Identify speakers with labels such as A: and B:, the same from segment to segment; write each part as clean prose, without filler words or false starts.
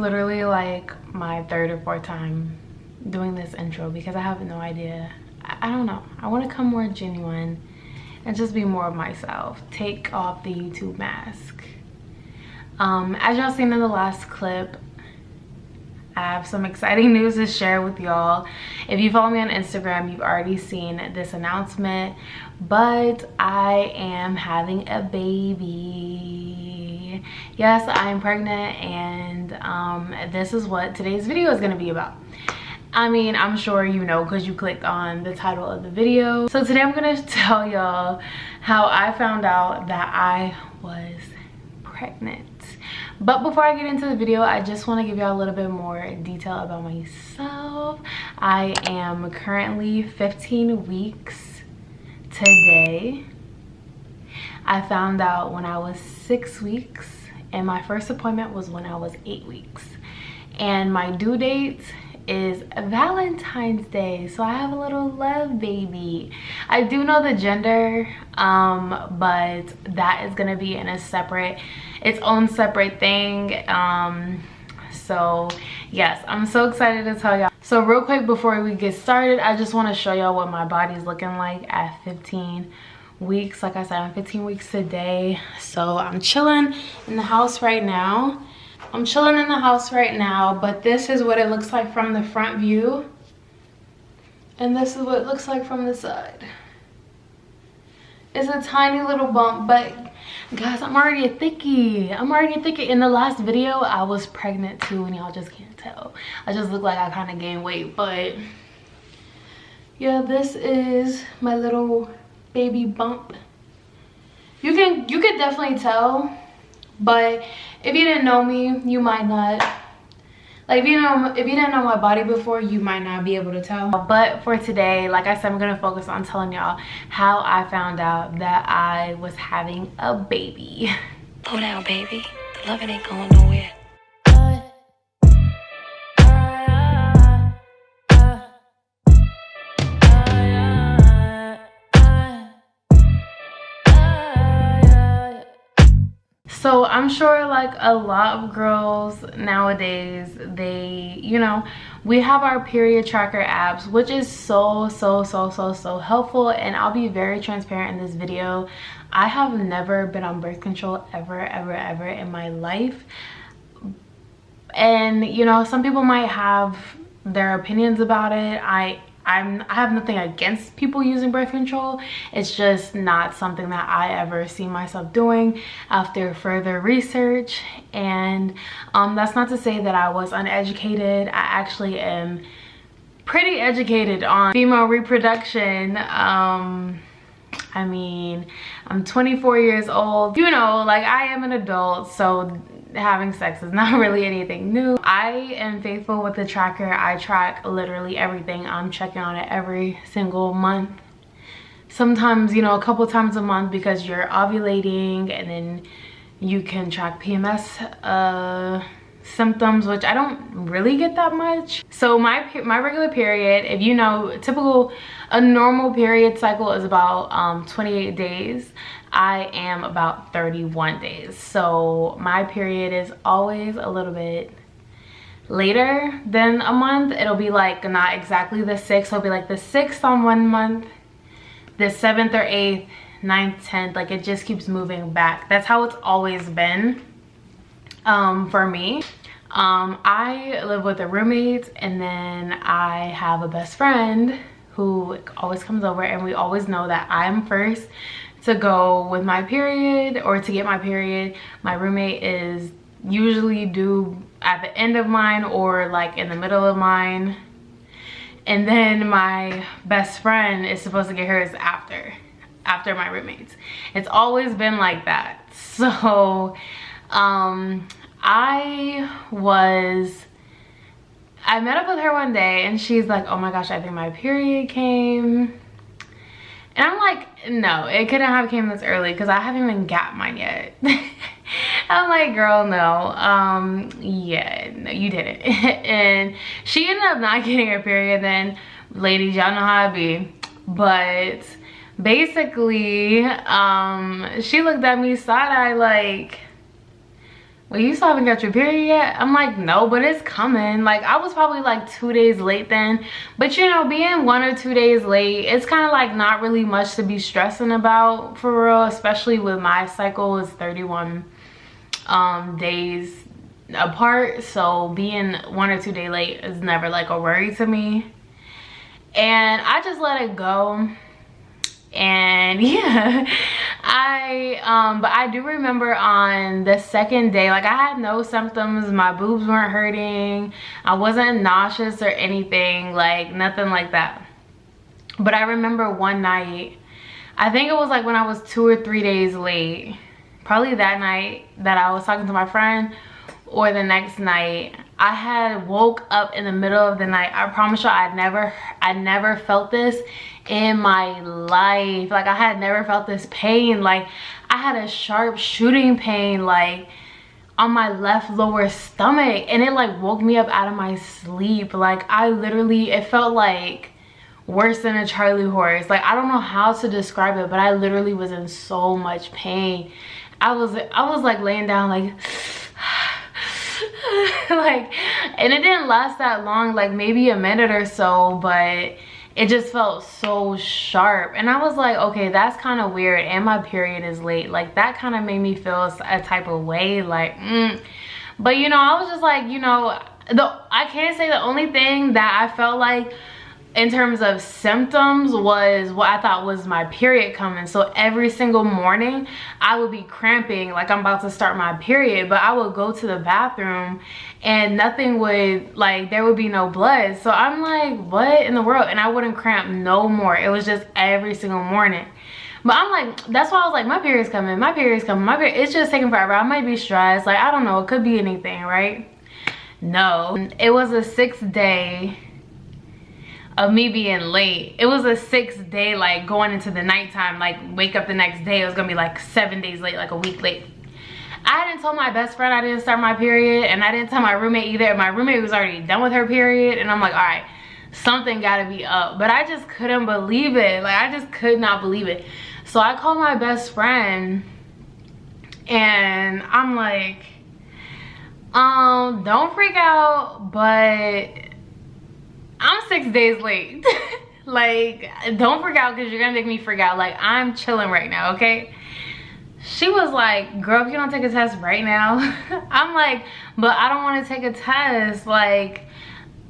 A: literally like my third or fourth time doing this intro because I have no idea. I don't know. I want to come more genuine and just be more of myself. Take off the YouTube mask. As y'all seen in the last clip, I have some exciting news to share with y'all. If you follow me on Instagram, you've already seen this announcement, but I am having a baby. Yes, I'm pregnant, and this is what today's video is going to be about. I mean, I'm sure you know because you clicked on the title of the video. So today I'm going to tell y'all how I found out that I was pregnant. But before I get into the video, I just want to give y'all a little bit more detail about myself. I am currently 15 weeks today. I found out when I was 6 weeks, and my first appointment was when I was 8 weeks. And my due date is Valentine's Day, so I have a little love baby. I do know the gender, but that is gonna be in a separate, its own separate thing. So yes, I'm so excited to tell y'all. So real quick before we get started, I just want to show y'all what my body's looking like at 15 weeks. Like I said, I'm 15 weeks today, so I'm chilling in the house right now. But this is what it looks like from the front view, and this is what it looks like from the side. It's a tiny little bump, but guys, I'm already a thickie. In the last video, I was pregnant too, and y'all just can't tell. I just look like I kind of gained weight, but yeah, this is my little baby bump. You could definitely tell, but if you didn't know me, you might not. Like, if you didn't know my body before, you might not be able to tell. But for today, like I said, I'm gonna focus on telling y'all how I found out that I was having a baby.
B: Slow down, baby. The loving ain't going nowhere.
A: So I'm sure like a lot of girls nowadays, they, you know, we have our period tracker apps, which is so helpful. And I'll be very transparent in this video. I have never been on birth control ever in my life. And you know, some people might have their opinions about it. I have nothing against people using birth control. It's just not something that I ever see myself doing after further research. And that's not to say that I was uneducated. I actually am pretty educated on female reproduction. I mean, I'm 24 years old. You know, like, I am an adult, so having sex is not really anything new. I am faithful with the tracker. I track literally everything. I'm checking on it every single month. Sometimes, you know, a couple times a month, because you're ovulating, and then you can track PMS symptoms, which I don't really get that much. So my regular period, if you know, a normal period cycle is about 28 days. I am about 31 days. So my period is always a little bit later than a month. It'll be like not exactly the 6th. It'll be like the 6th on one month, the 7th or 8th, 9th, 10th. Like, it just keeps moving back. That's how it's always been for me. I live with a roommate, and then I have a best friend who always comes over, and we always know that I'm first to go with my period or to get my period. My roommate is usually due at the end of mine or like in the middle of mine, and then my best friend is supposed to get hers after my roommates. It's always been like that. So I met up with her one day, and she's like, oh my gosh, I think my period came. And I'm like, no, it couldn't have came this early because I haven't even got mine yet. I'm like, girl, no. Yeah, no, you didn't. And she ended up not getting her period then. Ladies, y'all know how it be. But basically, she looked at me side-eye like, well, you still haven't got your period yet? I'm like, no, but it's coming. Like, I was probably like 2 days late then. But you know, being 1 or 2 days late, it's kind of like not really much to be stressing about for real, especially with my cycle is 31 days apart. So being 1 or 2 days late is never like a worry to me. And I just let it go. And yeah, but I do remember on the second day, like I had no symptoms, my boobs weren't hurting, I wasn't nauseous or anything, like nothing like that. But I remember one night, I think it was like when I was 2 or 3 days late, probably that night that I was talking to my friend, or the next night, I had woke up in the middle of the night. I promise you, I never felt this in my life. Like I had never felt this pain. Like I had a sharp shooting pain like on my left lower stomach, and it like woke me up out of my sleep. Like I literally, it felt like worse than a Charlie horse. Like I don't know how to describe it, but I literally was in so much pain. I was like laying down like like, and it didn't last that long, like maybe a minute or so, but it just felt so sharp. And I was like, okay, that's kind of weird, and my period is late. Like that kind of made me feel a type of way, like but you know, I was just like, you know, I can't say the only thing that I felt like in terms of symptoms was what I thought was my period coming. So every single morning I would be cramping like I'm about to start my period, but I would go to the bathroom and nothing would, like there would be no blood. So I'm like, what in the world? And I wouldn't cramp no more. It was just every single morning. But I'm like, that's why I was like, my period's coming, my period's coming, my period. It's just taking forever. I might be stressed, like I don't know, it could be anything, right? No, it was a 6th day of me being late. It was a 6th day, like going into the nighttime, like wake up the next day, it was gonna be like 7 days late, like a week late. I hadn't told my best friend I didn't start my period, and I didn't tell my roommate either. My roommate was already done with her period, and I'm like, all right, something gotta be up. But I just couldn't believe it. Like I just could not believe it. So I called my best friend and I'm like, don't freak out, but I'm 6 days late. Like, don't freak out because you're gonna make me freak out. Like, I'm chilling right now, okay? She was like, girl, if you don't take a test right now. I'm like, but I don't want to take a test. Like,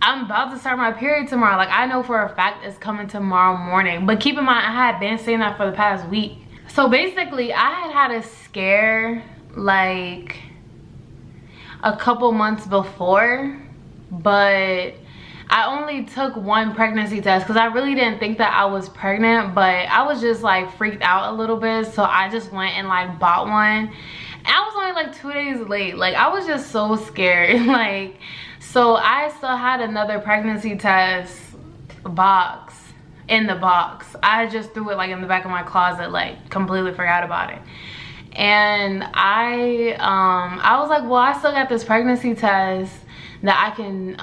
A: I'm about to start my period tomorrow. Like, I know for a fact it's coming tomorrow morning. But keep in mind, I had been saying that for the past week. So basically, I had a scare like a couple months before, but I only took one pregnancy test because I really didn't think that I was pregnant, but I was just like freaked out a little bit. So I just went and like bought one. And I was only like 2 days late. Like I was just so scared. Like, so I still had another pregnancy test box in the box. I just threw it like in the back of my closet, like completely forgot about it. And I was like, well, I still got this pregnancy test that I can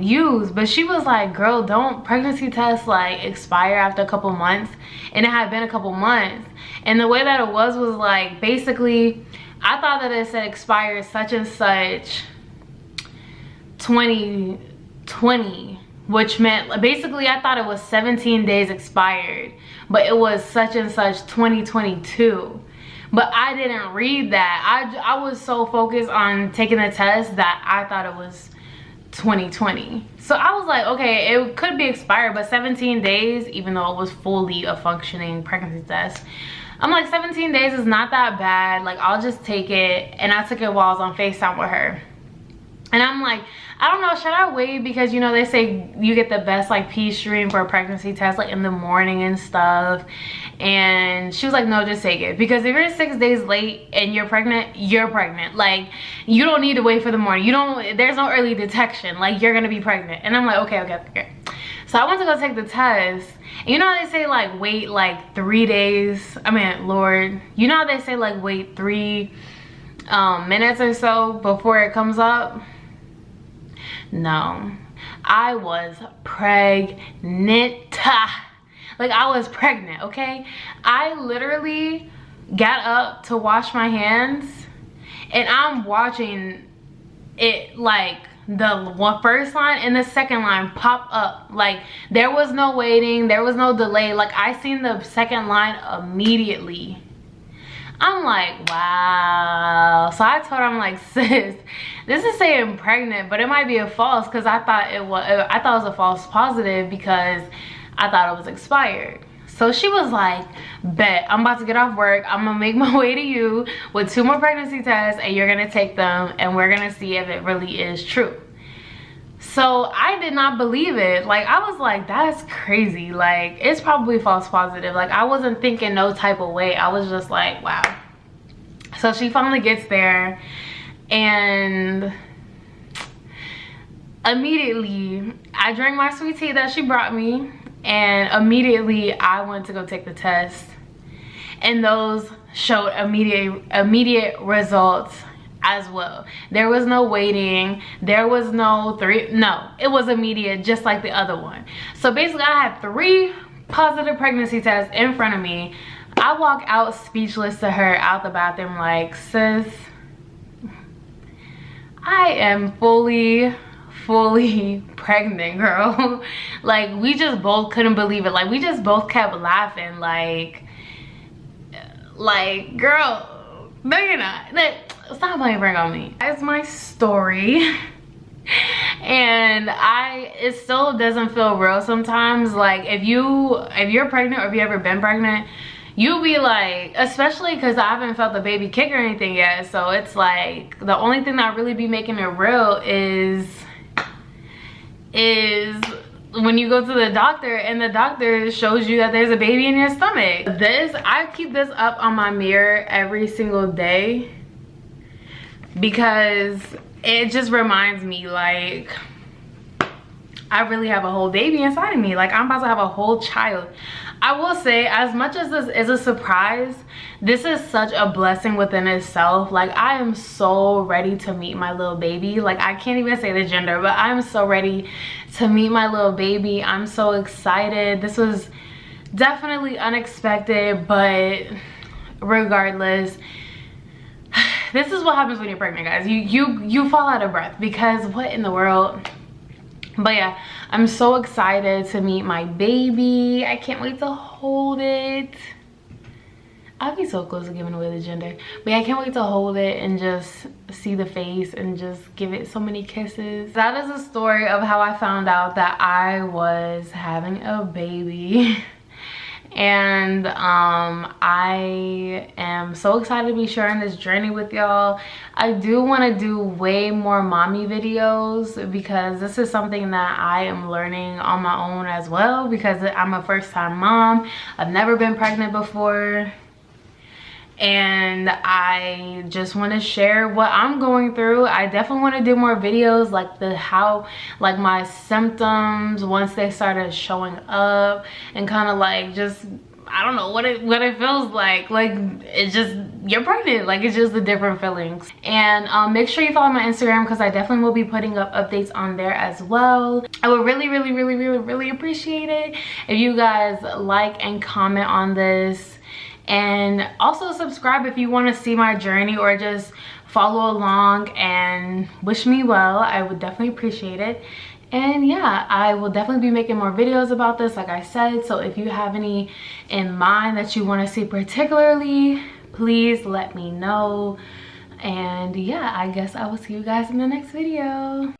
A: use. But she was like, girl, don't pregnancy tests like expire after a couple months. And it had been a couple months. And the way that it was like, basically, I thought that it said expire such and such 2020, which meant basically I thought it was 17 days expired, but it was such and such 2022. But I didn't read that. I was so focused on taking the test that I thought it was 2020. So I was like, okay, it could be expired, but 17 days, even though it was fully a functioning pregnancy test, I'm like, 17 days is not that bad. Like, I'll just take it. And I took it while I was on FaceTime with her. And I'm like, I don't know, should I wait? Because, you know, they say you get the best like pee stream for a pregnancy test like in the morning and stuff. And she was like, no, just take it. Because if you're 6 days late and you're pregnant, you're pregnant. Like, you don't need to wait for the morning. There's no early detection. Like, you're gonna be pregnant. And I'm like, okay. So I went to go take the test. And you know how they say like wait like 3 days? I mean, Lord, you know how they say like wait 3 minutes or so before it comes up? No, I was pregnant. Like, I was pregnant, okay? I literally got up to wash my hands and I'm watching it like the first line and the second line pop up. Like there was no waiting, there was no delay. Like I seen the second line immediately. I'm like, wow. So I told her, I'm like, sis, this is saying pregnant, but it might be a false, because I thought it was a false positive because I thought it was expired. So she was like, bet, I'm about to get off work, I'm gonna make my way to you with 2 more pregnancy tests, and you're gonna take them and we're gonna see if it really is true. So I did not believe it. Like I was like, that's crazy. Like it's probably false positive. Like I wasn't thinking no type of way. I was just like, wow. So she finally gets there, and immediately I drank my sweet tea that she brought me, and immediately I went to go take the test, and those showed immediate results as well. There was no waiting, there was no it was immediate, just like the other one. So basically I had 3 positive pregnancy tests in front of me. I walk out speechless to her out the bathroom like, sis, I am fully pregnant, girl. Like we just both couldn't believe it. Like we just both kept laughing like girl, no you're not. Like, stop playing prank on me. That's my story. And it still doesn't feel real sometimes. Like if you're pregnant, or if you ever been pregnant, you'll be like, especially because I haven't felt the baby kick or anything yet, so it's like the only thing that really be making it real is when you go to the doctor and the doctor shows you that there's a baby in your stomach. I keep this up on my mirror every single day because it just reminds me like I really have a whole baby inside of me. Like I'm about to have a whole child. I will say, as much as this is a surprise, this is such a blessing within itself. Like I am so ready to meet my little baby. Like I can't even say the gender, but I'm so ready to meet my little baby. I'm so excited. This was definitely unexpected, but regardless, this is what happens when you're pregnant, guys. You fall out of breath because what in the world? But yeah, I'm so excited to meet my baby. I can't wait to hold it. I'll be so close to giving away the gender. But yeah, I can't wait to hold it and just see the face and just give it so many kisses. That is the story of how I found out that I was having a baby. And I am so excited to be sharing this journey with y'all. I do want to do way more mommy videos because this is something that I am learning on my own as well, because I'm a first-time mom. I've never been pregnant before, and I just want to share what I'm going through. I definitely want to do more videos like like my symptoms once they started showing up, and kind of like just, I don't know what it feels like it's just, you're pregnant, like it's just the different feelings. And make sure you follow my Instagram because I definitely will be putting up updates on there as well. I would really appreciate it if you guys like and comment on this. And also subscribe if you want to see my journey or just follow along and wish me well. I would definitely appreciate it. And yeah, I will definitely be making more videos about this, like I said. So if you have any in mind that you want to see particularly, please let me know. And yeah, I guess I will see you guys in the next video.